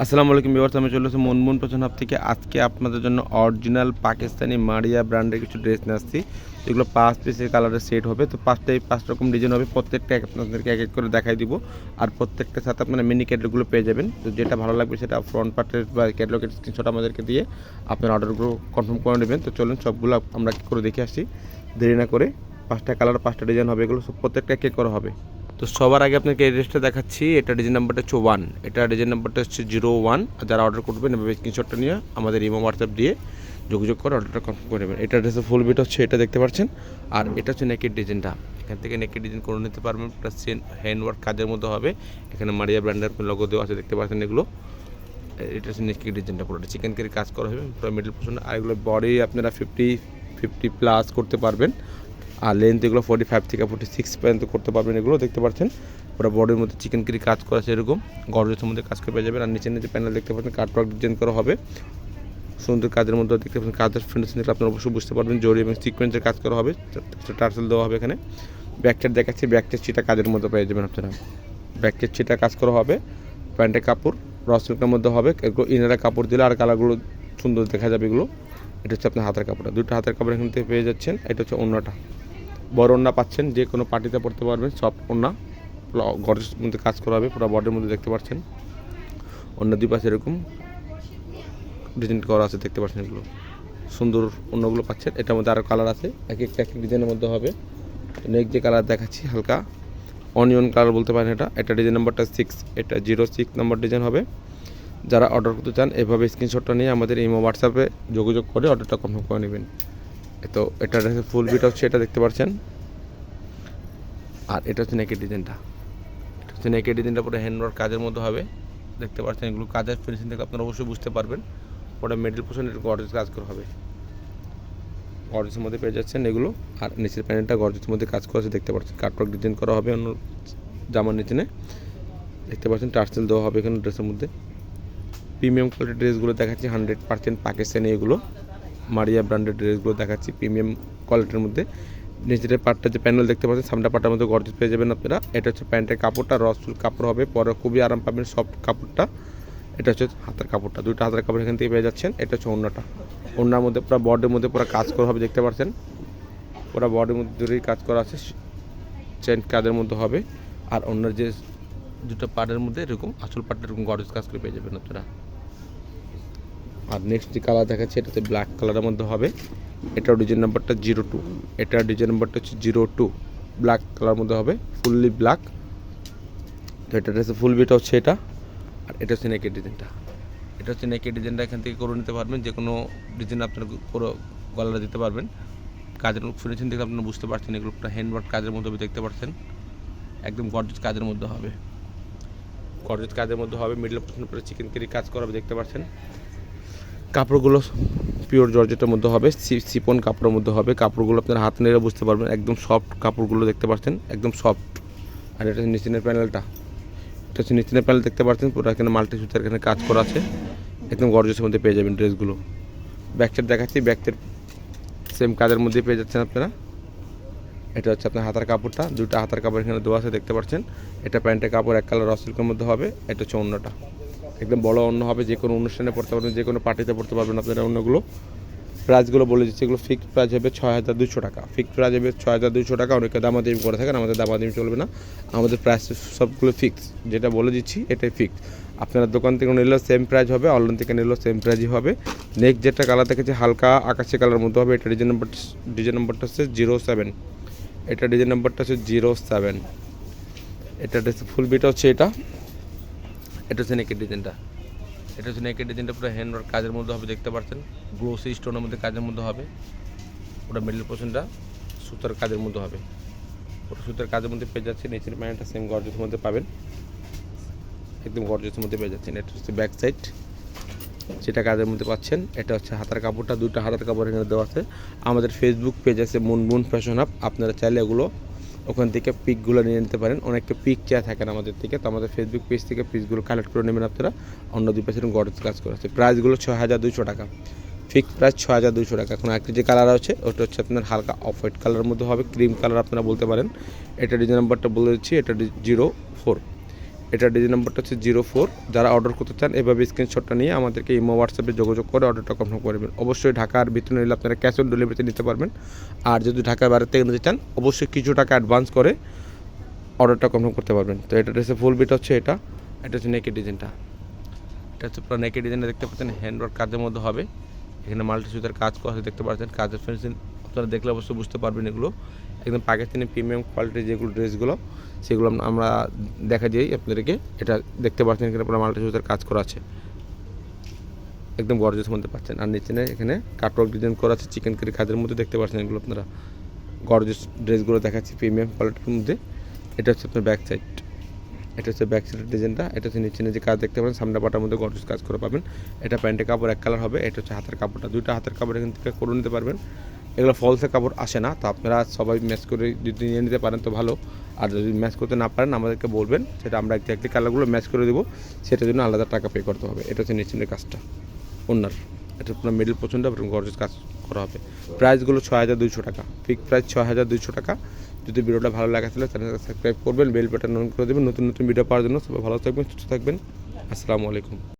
আসসালামু আলাইকুম ভিউয়ার্স, আমি চলে এসেছি মনমুন ফ্যাশন হাব থেকে। আজকে আপনাদের জন্য অরিজিনাল পাকিস্তানি মারিয়া ব্র্যান্ডের কিছু ড্রেস নিয়ে আসছি। এগুলো 5 পিসের কালারের সেট হবে। তো 5 রকম ডিজাইন হবে। প্রত্যেকটা আপনাদেরকে এক এক করে দেখাই দিব। আর প্রত্যেকটার সাথে আপনারা মিনি ক্যাটালগুলো পেয়ে যাবেন। তো যেটা ভালো লাগবে সেটা ফ্রন্ট পার্টের বা ক্যাটালগের স্ক্রিনশট আমাদেরকে দিয়ে আপনার অর্ডারগুলো কনফার্ম করে নেবেন। তো চলুন সবগুলো আমরা করে দেখে আসি দেরি না করে। 5টা কালার 5টা ডিজাইন হবে, এগুলো প্রত্যেকটা এক এক করে হবে। তো সবার আগে আপনাকে এই ড্রেসটা দেখাচ্ছি। এটা ডিজাইন নাম্বারটা হচ্ছে 1, এটা ডিজাইন নাম্বারটা হচ্ছে 01। যারা অর্ডার করবেন এভাবে স্ক্রিনশটটা নিয়ে আমাদের ইমো হোয়াটসঅ্যাপ দিয়ে যোগাযোগ করে অর্ডারটা কনফার্ম করে নেবেন। এটা ড্রেসের ফুল বিট হচ্ছে এটা দেখতে পাচ্ছেন। আর এটা হচ্ছে নেকের ডিজাইনটা, এখান থেকে নেকের ডিজাইন করে নিতে পারবেন। প্লাস হ্যান্ডওয়ার্ক কাজের মধ্যে হবে। এখানে মারিয়া ব্র্যান্ডের লোগো দেওয়া আছে, দেখতে পাচ্ছেন এগুলো। এটা হচ্ছে নেকের ডিজাইনটা, পুরোটা চিকেন কারি কাজ করা হবে পুরো মিডল পোর্শন। আর এগুলো বডি আপনারা 50 প্লাস করতে পারবেন। আর লেন্থ এগুলো 45 থেকে 46 পর্যন্ত করতে পারবেন। এগুলো দেখতে পাচ্ছেন পুরো বডির মধ্যে চিকেন কারি কাজ করা আছে, এরকম গর্জেসের মধ্যে কাজ করে পেয়ে যাবেন। আর নিচে নিচে প্যানেল দেখতে পাচ্ছেন কাটওয়ার্ক ডিজাইন করা হবে সুন্দর কাজের মধ্যে। দেখতে পাচ্ছেন কাজের ফিনিশিং দেখলে আপনারা অবশ্যই বুঝতে পারবেন। জরি এবং সিকোয়েন্সের কাজ করা হবে, টার্সেল দেওয়া হবে এখানে। ব্যাকটের দেখাচ্ছি, ব্যাকটের ছিটা কাজের মধ্যে পেয়ে যাবেন আপনারা। ব্যাকটের ছিটা কাজ করা হবে, প্যান্টের কাপড় রসিল্কের মধ্যে হবে। এগুলো ইনারা কাপড় দিলে আর কালারগুলো সুন্দর দেখা যাবে এগুলো। এটা হচ্ছে আপনার হাতের কাপড়টা, দুটো হাতের কাপড় এখান থেকে পেয়ে যাচ্ছেন। এটা হচ্ছে ওড়নাটা, বড় ওড়না পাচ্ছেন, যে কোনো পার্টিতে পড়তে পারবেন। সফট ওড়না, গর্জের মধ্যে কাজ করা হবে পুরো বডির মধ্যে, দেখতে পাচ্ছেন। অন্য দুই পাশে এরকম ডিজাইন করা আছে, দেখতে পাচ্ছেন। এগুলো সুন্দর অন্যগুলো পাচ্ছেন। এটার মধ্যে আরও কালার আছে, এক একটা এক এক ডিজাইনের মধ্যে হবে। নেক্সট যে কালার দেখাচ্ছি হালকা অনিয়ন কালার বলতে পারেন। এটা ডিজাইন নাম্বারটা 6, এটা 06 নাম্বার ডিজাইন হবে। যারা অর্ডার করতে চান এভাবে স্ক্রিনশটটা নিয়ে আমাদের ইমো হোয়াটসঅ্যাপে যোগাযোগ করে অর্ডারটা কনফার্ম করে নেবেন। তো এটা ফুল বিট হচ্ছে এটা, দেখতে পাচ্ছেন। আর এটা হচ্ছে নেকের ডিজাইনটা, এটা হচ্ছে নেকের ডিজাইনটা পুরো হ্যান্ডওয়ার্ক কাজের মধ্যে হবে, দেখতে পাচ্ছেন। এগুলো কাজের ফিনিশিং থেকে আপনারা অবশ্যই বুঝতে পারবেন। ওটা মিডল পোর্শন এটা গর্জেস কাজ করা হবে, গর্জেসের মধ্যে পেয়ে যাচ্ছেন এগুলো। আর নিচের প্যানেলটা গর্জেসের মধ্যে কাজ করা আছে, দেখতে পাচ্ছেন। কাটওয়ার্ক ডিজাইন করা হবে অন্য জামার নিচে, দেখতে পাচ্ছেন। টার্সেল দেওয়া হবে এখানে ড্রেসের মধ্যে। প্রিমিয়াম কোয়ালিটির ড্রেসগুলো দেখাচ্ছি 100% পাকিস্তানি, এগুলো মারিয়া ব্র্যান্ডের ড্রেসগুলো দেখাচ্ছি প্রিমিয়াম কোয়ালিটির মধ্যে। নিচের পার্টটা যে প্যানেল দেখতে পাচ্ছেন, সামনের পার্টটার মধ্যে গর্জেস পেয়ে যাবেন আপনারা। এটা হচ্ছে প্যান্টের কাপড়টা, রসুল কাপড় হবে, পরে খুবই আরাম পাবেন সফট কাপড়টা। এটা হচ্ছে হাতের কাপড়টা, দুটো হাতের কাপড় এখান থেকে পেয়ে যাচ্ছেন। এটা হচ্ছে ওড়নাটা, ওড়নার মধ্যে পুরো বডির মধ্যে পুরো কাজ করা হবে, দেখতে পাচ্ছেন। পুরো বডির মধ্যে জুড়েই কাজ করা আছে, চেন কাজের মধ্যে হবে। আর অন্যের যে দুটো পার্টের মধ্যে এরকম আসল পার্টটা এরকম গর্জেস কাজ করে পেয়ে যাবেন আপনারা। আর নেক্সট যে কালার দেখাচ্ছে এটা হচ্ছে ব্ল্যাক কালারের মধ্যে হবে। এটার ডিজাইন নাম্বারটা 02, এটার ডিজাইন নাম্বারটা হচ্ছে 02, ব্ল্যাক কালার মধ্যে হবে, ফুললি ব্ল্যাক। তো এটা হচ্ছে ফুল বিটা হচ্ছে এটা। আর এটা হচ্ছে নেকের ডিজাইনটা, এটা হচ্ছে নেকের ডিজাইনটা এখান থেকে করে নিতে পারবেন। যে কোনো ডিজাইন আপনারা পুরো গলাটা দিতে পারবেন। কাজের ফিনিশিং দেখে আপনারা বুঝতে পারছেন এগুলো পুরো হ্যান্ডওয়ার্ক কাজের মধ্যে হবে, দেখতে পাচ্ছেন। একদম গর্জিয়াস কাজের মধ্যে হবে, গর্জিয়াস কাজের মধ্যে হবে। মিডল পোর্শন পুরো চিকেন কারি কাজ করা হবে, দেখতে পাচ্ছেন। কাপড়গুলো পিওর জর্জেটের মধ্যে হবে, সিপন কাপড়ের মধ্যে হবে। কাপড়গুলো আপনার হাত নেড়ে বুঝতে পারবেন, একদম সফট কাপড়গুলো, দেখতে পাচ্ছেন, একদম সফট। আর এটা হচ্ছে নিচের প্যানেলটা, এটা হচ্ছে নিচের প্যানেল, দেখতে পাচ্ছেন। পুরো এখানে মাল্টি সুতার এখানে কাজ করা আছে, একদম গর্জেসের মধ্যে পেয়ে যাবেন ড্রেসগুলো। ব্যাকটের দেখাচ্ছি, ব্যাকটের সেম কাজের মধ্যে পেয়ে যাচ্ছেন আপনারা। এটা হচ্ছে আপনার হাতার কাপড়টা, দুটো হাতার কাপড় এখানে দেওয়া আছে, দেখতে পাচ্ছেন। এটা প্যান্টের কাপড় এক কালার রসিল্কের মধ্যে হবে। এটা হচ্ছে অন্যটা, একদম বড় অন্য হবে, যে কোনো অনুষ্ঠানে পড়তে পারবেন, যে কোনো পার্টিতে পড়তে পারবেন আপনারা অন্যগুলো। প্রাইসগুলো বলে দিচ্ছি, এগুলো ফিক্সড প্রাইস হবে 6200 টাকা, ফিক্সড প্রাইস হবে 6200 টাকা। অনেকে দামাদামি করে থাকেন, আমাদের দামাদামি চলবে না, আমাদের প্রাইস সবগুলো ফিক্স। যেটা বলে দিচ্ছি এটাই ফিক্স। আপনারা দোকান থেকে নিলেও সেম প্রাইস হবে, অনলাইন থেকে নিলেও সেম প্রাইসই হবে। নেক্সট যেটা কালার দেখেছি হালকা আকাশি কালার মধ্যে হবে। এটা ডিজাইন নাম্বারটা হচ্ছে 07, এটা ডিজাইন নাম্বারটা হচ্ছে 07। এটা ফুল বিটা হচ্ছে এটা, এটা হচ্ছে নেকের ডিজাইনটা, এটা হচ্ছে নেকের ডিজাইনটা পুরো হ্যান্ডওয়ার্ক কাজের মধ্যে হবে, দেখতে পাচ্ছেন। গ্লোসি স্টোনের মধ্যে কাজের মধ্যে হবে। ওটা মিডল পোর্শনটা সুতার কাজের মধ্যে হবে, ওটা সুতার কাজের মধ্যে পেয়ে যাচ্ছে। নিচের প্যান্টটা সেম গর্জেসের মধ্যে পাবেন, একদম গর্জেসের মধ্যে পেয়ে যাচ্ছেন। এটা হচ্ছে ব্যাক সাইড, যেটা কাজের মধ্যে পাচ্ছেন। এটা হচ্ছে হাতার কাপড়টা, দুটো হাতার কাপড় এখানে দেওয়া আছে। আমাদের ফেসবুক পেজ আছে মুনমুন ফ্যাশন হাব, আপনারা চাইলে এগুলো ওখান থেকে পিকগুলো নিয়ে নিতে পারেন। অনেকটা পিক চেয়ে থাকেন আমাদের থেকে, তো আমাদের ফেসবুক পেজ থেকে পিসগুলো কালেক্ট করে নেবেন আপনারা। অন্য দুই পাশে গর্জেস কাজ করা আছে। প্রাইসগুলো 6200 টাকা, ফিক্সড প্রাইস 6200 টাকা। এখন একটা যে কালার আছে ওটা হচ্ছে আপনার হালকা অফ হোয়াইট কালারের মধ্যে হবে, ক্রিম কালার আপনারা বলতে পারেন। এটা ডিজাইন নাম্বারটা বলে দিচ্ছি, এটা 04, এটা ডিজাইন নাম্বারটা হচ্ছে 04। যারা অর্ডার করতে চান এভাবে স্ক্রিনশটটা নিয়ে আমাদেরকে ইমো হোয়াটসঅ্যাপে যোগাযোগ করে অর্ডারটা কনফার্ম করবেন। অবশ্যই ঢাকার ভিতরে নিলে আপনারা ক্যাশ অন ডেলিভারিতে নিতে পারবেন। আর যদি ঢাকার বাইরে থেকে নিতে চান অবশ্যই কিছু টাকা অ্যাডভান্স করে অর্ডারটা কনফার্ম করতে পারবেন। তো এটা ড্রেসের ফুল বিট হচ্ছে এটা হচ্ছে নেকের ডিজাইনটা। এটা হচ্ছে পুরো নেকের ডিজাইনটা দেখতে পাচ্ছেন, হ্যান্ডওয়ার্ক কাজের মধ্যে হবে। এখানে মাল্টি সুতার কাজ করা দেখতে পাচ্ছেন, কাজের ফিনিশিং আপনারা দেখলে অবশ্যই বুঝতে পারবেন। এগুলো একদম পাকিস্তানি প্রিমিয়াম কোয়ালিটির যেগুলো ড্রেসগুলো সেগুলো আমরা দেখা যাই আপনাদেরকে। এটা দেখতে পাচ্ছেন এখানে পুরো মাল্টি সুতার কাজ করা আছে, একদম গর্জিয়াস মধ্যে পাচ্ছেন। আর নিচে এখানে কাটওয়ার্ক ডিজাইন করা আছে চিকেন কারি কাজের মধ্যে দেখতে পাচ্ছেন। এগুলো আপনারা গর্জিয়াস ড্রেসগুলো দেখাচ্ছি প্রিমিয়াম কোয়ালিটির মধ্যে। এটা হচ্ছে আপনার ব্যাক সাইড, এটা হচ্ছে ব্যাক সাইডের ডিজাইনটা। এটা হচ্ছে নিচে যে কাজ দেখতে পাবেন, সামনে পাটার মধ্যে গর্জিয়াস কাজ করে পাবেন। এটা প্যান্টের কাপড় এক কালার হবে। এটা হচ্ছে হাতের কাপড়টা, দুইটা হাতের কাপড় এখান থেকে করে নিতে পারবেন। এগুলো ফলসের কাপড় আসে না, তো আপনারা সবাই ম্যাচ করে যদি নিয়ে নিতে পারেন তো ভালো। আর যদি ম্যাচ করতে না পারেন আমাদেরকে বলবেন, সেটা আমরা একটি কালারগুলো ম্যাচ করে দেবো, সেটার জন্য আলাদা টাকা পে করতে হবে। এটা হচ্ছে নিচের কাজটা ওনার, এটা আপনার মিডল পছন্দ এবং গর্জিয়াস কাজ করা হবে। প্রাইসগুলো 6200 টাকা, ফিক্স প্রাইস 6200 টাকা। যদি ভিডিওটা ভালো লাগে তাহলে চ্যানেলটা সাবস্ক্রাইব করবেন, বেল বাটন অন করে দেবেন নতুন নতুন ভিডিও পাওয়ার জন্য। সবাই ভালো থাকবেন, সুস্থ থাকবেন। আসসালামু আলাইকুম।